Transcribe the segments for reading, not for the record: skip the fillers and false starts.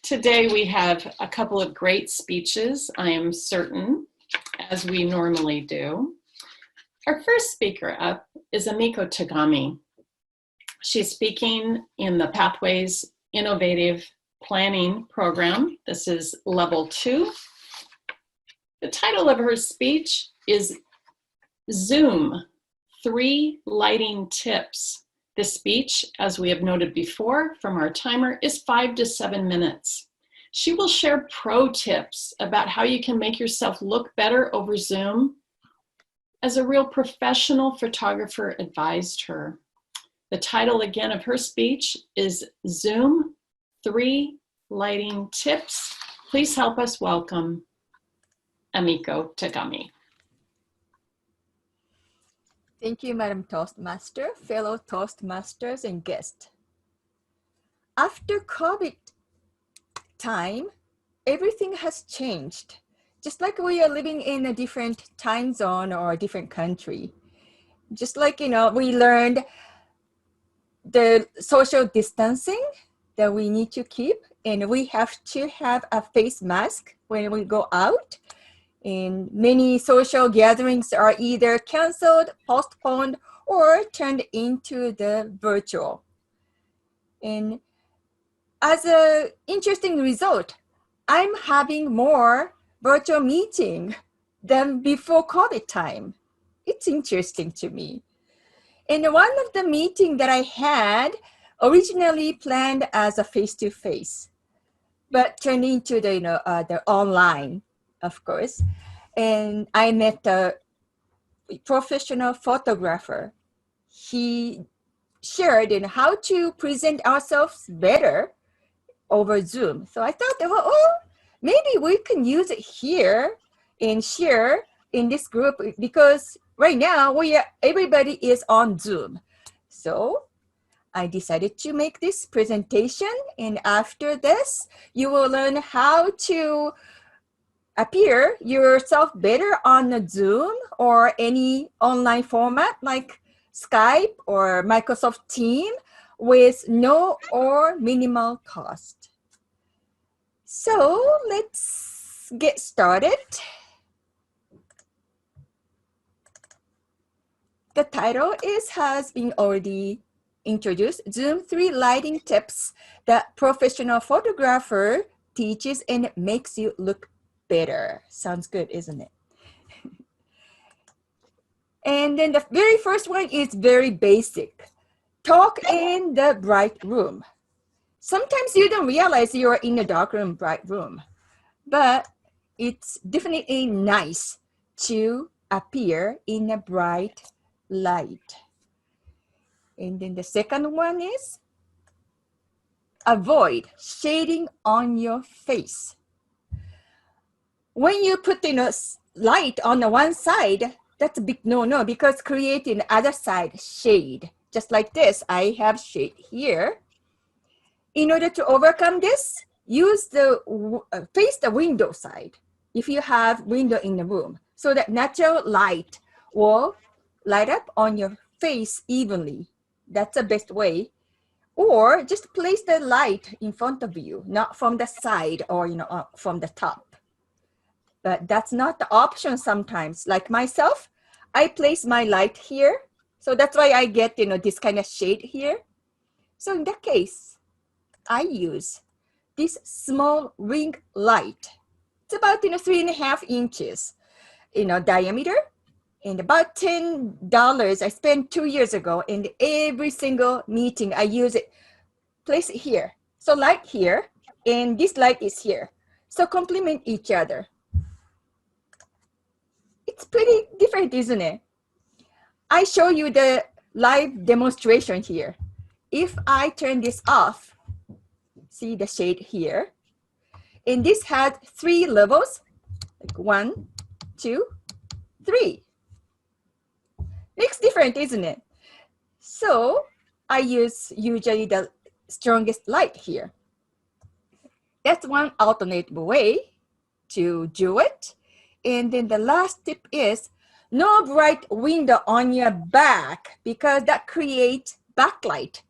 Today we have a couple of great speeches, I am certain, as we normally do. Our first speaker up is Emiko Tagami. She's speaking in the Pathways Innovative Planning program. This is level 2. The title of her speech is Zoom, 3 Lighting Tips. This speech, as we have noted before from our timer, is 5 to 7 minutes. She will share pro tips about how you can make yourself look better over Zoom, as a real professional photographer advised her. The title again of her speech is Zoom, 3 Lighting Tips. Please help us welcome Emiko Tagami. Thank you, Madam Toastmaster, fellow Toastmasters and guests. After COVID time, everything has changed. Just like we are living in a different time zone or a different country. Just like, we learned the social distancing that we need to keep, and we have to have a face mask when we go out. And many social gatherings are either canceled, postponed, or turned into the virtual. And as an interesting result, I'm having more virtual meeting than before COVID time. It's interesting to me. And one of the meeting that I had originally planned as a face-to-face, but turned into the online, of course. And I met a professional photographer. He shared how to present ourselves better over Zoom. So I thought, maybe we can use it here and share in this group, because right now everybody is on Zoom. So I decided to make this presentation, and after this, you will learn how to appear yourself better on a Zoom or any online format like Skype or Microsoft Teams with no or minimal cost. So let's get started. The title has been already introduced, Zoom 3 Lighting Tips that professional photographer teaches and makes you look better. Sounds good, isn't it? And then the very first one is very basic. Talk in the bright room. Sometimes you don't realize you're in a dark room, bright room, but it's definitely nice to appear in a bright light. And then the second one is avoid shading on your face. When you put light on the one side, that's a big no-no, because creating the other side shade. Just like this, I have shade here. In order to overcome this, use face the window side if you have window in the room, so that natural light will light up on your face evenly. That's the best way. Or just place the light in front of you, not from the side or from the top. But that's not the option sometimes. Like myself, I place my light here. So that's why I get, this kind of shade here. So in that case, I use this small ring light. It's about, 3.5 inches, diameter. And about $10 I spent 2 years ago. And every single meeting I use it, place it here. So light here, and this light is here. So complement each other. It's pretty different, isn't it? I show you the live demonstration here. If I turn this off, see the shade here. And this had 3 levels, like 1, 2, 3. Makes different, isn't it? So I use usually the strongest light here. That's one alternate way to do it. And then the last tip is no bright window on your back, because that creates backlight,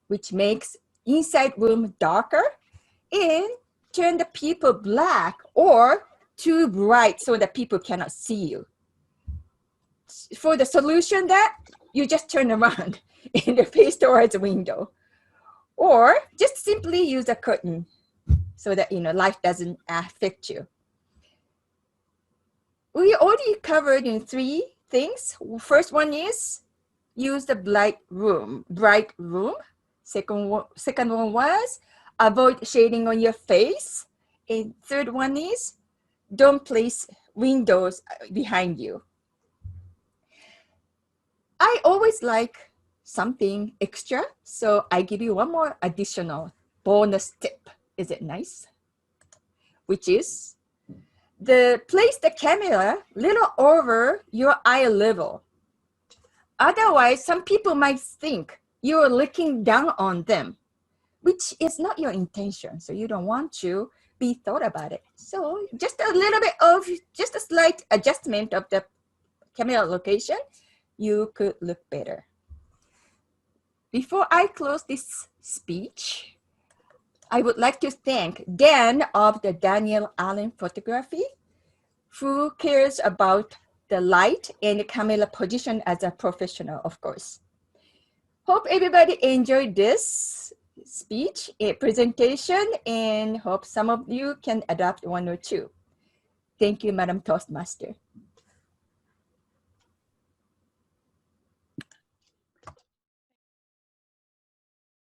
which makes inside room darker and turn the people black or too bright so that people cannot see you. For the solution that, you just turn around and face towards the window. Or just simply use a curtain so that light doesn't affect you. We already covered in 3 things. First one is use the bright room. Second one was avoid shading on your face. And third one is don't place windows behind you. I always like something extra, so I give you one more additional bonus tip. Is it nice? Which is place the camera little over your eye level. Otherwise, some people might think you're looking down on them, which is not your intention. So you don't want to be thought about it. So just a slight adjustment of the camera location, you could look better. Before I close this speech, I would like to thank Dan of the Daniel Allen Photography, who cares about the light and the camera position as a professional, of course. Hope everybody enjoyed this speech, presentation, and hope some of you can adapt 1 or 2. Thank you, Madam Toastmaster.